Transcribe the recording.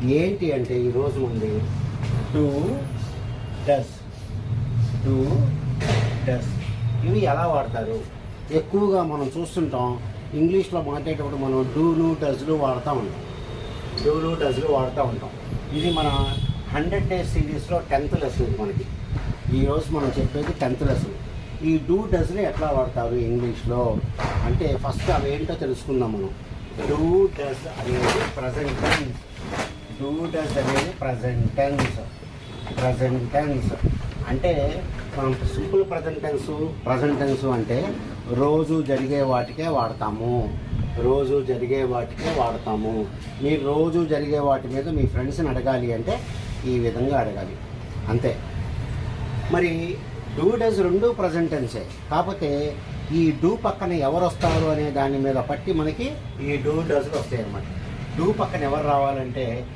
ఏంటి అంటే ఈరోజు ఉంది డూ డస్ డూ డస్ ఇవి ఎలా వాడతారు? ఎక్కువగా మనం చూస్తుంటాం ఇంగ్లీష్లో మాట్లాడేటప్పుడు మనం డూలు డస్లు వాడుతూ ఉంటాం. డూలు డస్లు వాడుతూ ఉంటాం. ఇది మన 100 Days సిరీస్లో 10th లెసన్ మనకి. ఈరోజు మనం చెప్పేది 10th లెసన్. ఈ డూ డస్ని ఎట్లా వాడతారు ఇంగ్లీష్లో అంటే ఫస్ట్ అవి ఏంటో తెలుసుకుందాం మనం. డూ డస్ అనేది ప్రజెంట్ టెన్స్. డూ డస్ అనేది ప్రజెంట్ టెన్స్. ప్రజెంట్ టెన్స్ అంటే మనం సింపుల్ ప్రజెంట్ టెన్స్ అంటే రోజు జరిగే వాటికే వాడతాము. రోజు జరిగే వాటికే వాడతాము. మీరు రోజు జరిగే వాటి మీద మీ ఫ్రెండ్స్ని అడగాలి అంటే ఈ విధంగా అడగాలి అంతే. మరి డూ డస్ రెండు ప్రజెంట్ టెన్సే. కాకపోతే ఈ డూ పక్కన ఎవరు వస్తారు అనే దాని మీద పట్టి మనకి ఈ డూ డస్లు వస్తాయి అన్నమాట. డూ పక్కన ఎవరు రావాలంటే